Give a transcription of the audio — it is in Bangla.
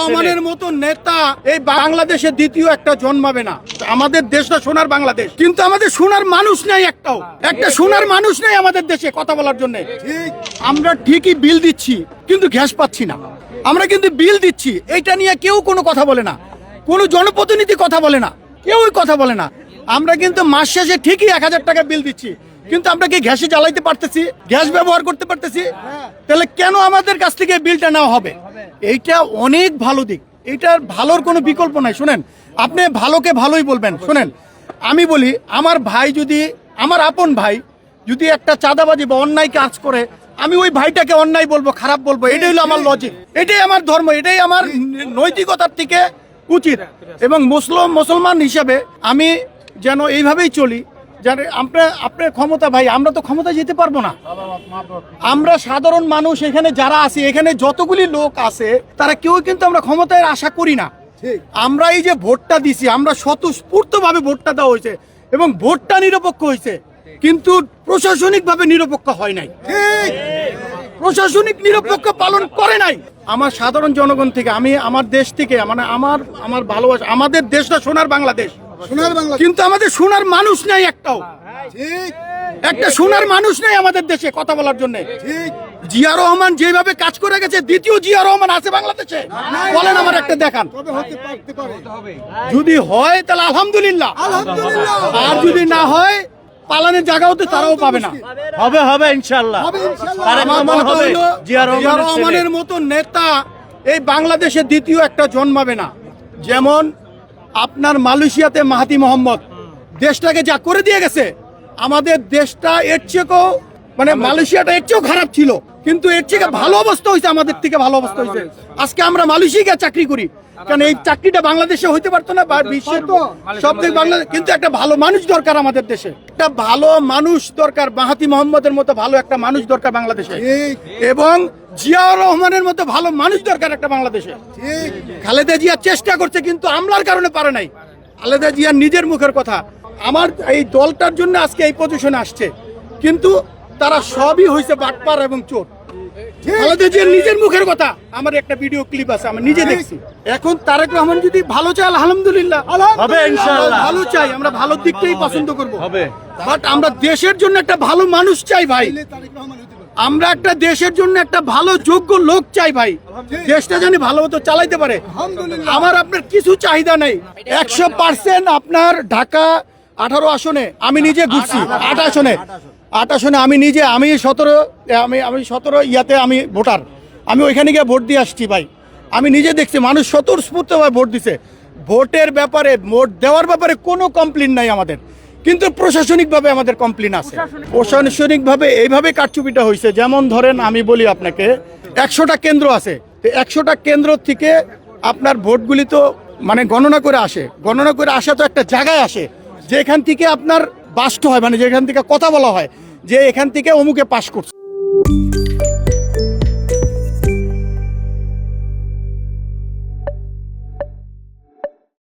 রহমানের মতো নেতা এই বাংলাদেশে দ্বিতীয় একটা জন্মাবে না। আমাদের দেশটা সোনার বাংলাদেশ, কিন্তু আমাদের সোনার মানুষ নেই, একটা সোনার মানুষ নেই আমাদের দেশে কথা বলার জন্য। আমরা ঠিকই বিল দিচ্ছি কিন্তু গ্যাস পাচ্ছি না। আমরা কিন্তু বিল দিচ্ছি, এটা নিয়ে কেউ কোনো কথা বলে না, কোনো জনপ্রতিনিধি কথা বলে না, কেউই কথা বলে না। আমরা কিন্তু মাস শেষে ঠিকই 1000 টাকা বিল দিচ্ছি, কিন্তু আমরা কি গ্যাসে জ্বালাইতে পারতেছি, গ্যাস ব্যবহার করতে পারতেছি? তাহলে কেন আমাদের কাছ থেকে বিলটা নেওয়া হবে? এইটা অনেক ভালো দিক, এইটার ভালোর কোনো বিকল্প নাই। শুনেন, আপনি ভালোকে ভালোই বলবেন। শুনেন, আমি বলি, আমার ভাই যদি, আমার আপন ভাই যদি একটা চাঁদাবাজি বা অন্যায় কাজ করে, আমি ওই ভাইটাকে অন্যায় বলবো, খারাপ বলবো, এটাই হলো আমার লজিক, এটাই আমার ধর্ম, এটাই আমার নৈতিকতার থেকে উচিত। এবং মুসলমান হিসাবে আমি যেন এইভাবেই চলি। আপনার ক্ষমতা ভাই, আমরা তো ক্ষমতা যেতে পারবো না। আমরা সাধারণ মানুষ এখানে যারা আছি, এখানে যতগুলি লোক আছে, তারা কেউ কিন্তু আমরা ক্ষমতায় আশা করি না। আমরা এই যে ভোটটা দিছি, আমরা স্বতঃস্ফূর্তভাবে ভোটটা দেওয়া হয়েছে এবং ভোটটা নিরপেক্ষ হয়েছে, কিন্তু প্রশাসনিকভাবে নিরপেক্ষ হয় নাই। প্রশাসনিক নিরপেক্ষ পালন করে নাই। আমার সাধারণ জনগণ থেকে, আমি আমার দেশ থেকে, মানে আমার ভালোবাসা, আমাদের দেশটা সোনার বাংলাদেশ, কিন্তু আমাদের সোনার মানুষ নেই, একটা সোনার মানুষ নেই আমাদের দেশে কথা বলার জন্য। জিয়া রহমান যেভাবে কাজ করে গেছে, দ্বিতীয় জিয়া রহমান আছে বাংলাদেশে? বলেন, আমার একটা দেখান। যদি হয় তাহলে আলহামদুলিল্লাহ, আর যদি না হয় পালানের জায়গা হতে তারাও পাবে না। হবে ইনশাআল্লাহ। জিয়া রহমানের মতো নেতা এই বাংলাদেশে দ্বিতীয় একটা জন্মাবে না। যেমন আপনার মালয়েশিয়াতে মাহাতি মোহাম্মদ দেশটাকে যা করে দিয়ে গেছে, আমাদের দেশটা এর চেয়েও, মানে মালয়েশিয়াটা এর চেয়েও খারাপ ছিল, কিন্তু এর থেকে ভালো অবস্থা হয়েছে, আমাদের থেকে ভালো অবস্থা হয়েছে। আজকে আমরা মালয়েশিয়ায় গিয়ে চাকরি করি, কারণ এই চাকরিটা বাংলাদেশে হইতে পারতো না, বা বিশ্বের সব থেকে বাংলাদেশ। কিন্তু একটা ভালো মানুষ দরকার আমাদের দেশে, একটা ভালো মানুষ দরকার, মাহাতি মোহাম্মদের মতো ভালো একটা মানুষ দরকার বাংলাদেশে, এবং জিয়া রহমানের মতো ভালো মানুষ দরকার একটা বাংলাদেশে। খালেদা জিয়া চেষ্টা করছে, কিন্তু আমলার কারণে পারে নাই। খালেদা জিয়ার নিজের মুখের কথা, আমার এই দলটার জন্য আজকে এই পজিশনে আসছে, কিন্তু তারা সবই হয়েছে বাটপার এবং চোর। খালেদা জিয়ার নিজের মুখের কথা, আমার একটা ভিডিও ক্লিপ আছে, আমি নিজে দেখছি। এখন তারেক রহমান যদি ভালো চাই, আলহামদুলিল্লাহ, হবে ইনশাআল্লাহ। ভালো চাই, আমরা ভালোর দিকটাই পছন্দ করবো, বাট আমরা দেশের জন্য একটা ভালো মানুষ চাই ভাই। আমরা একটা দেশের জন্য একটা ভালো যোগ্য লোক চাই ভাই, দেশটা জানি ভালো মতো চালাইতে পারে। আমার আপনার কিছু চাহিদা নেই। 100% আপনার ঢাকা 18 আসনে আমি নিজে ঘুরছি, 8 আসনে আমি নিজে, আমি 17 ইয়াতে আমি ভোটার, আমি ওইখানে গিয়ে ভোট দিয়ে আসছি ভাই। আমি নিজে দেখছি মানুষ স্বতঃস্ফূর্তভাবে ভোট দিছে। ভোটের ব্যাপারে, ভোট দেওয়ার ব্যাপারে কোনো কমপ্লেন নাই আমাদের, কিন্তু প্রশাসনিকভাবে আমাদের কমপ্লেন আছে। প্রশাসনিকভাবে এইভাবে কারচুপিটা হয়েছে, যেমন ধরেন আমি বলি আপনাকে, 100টা কেন্দ্র আছে, তো 100টা কেন্দ্র থেকে আপনার ভোটগুলি তো মানে গণনা করে আসা তো একটা জায়গায় আসে, যে এখান থেকে আপনার বাস্ট হয়, মানে যেখান থেকে কথা বলা হয় যে এখান থেকে অমুকে পাস করছে।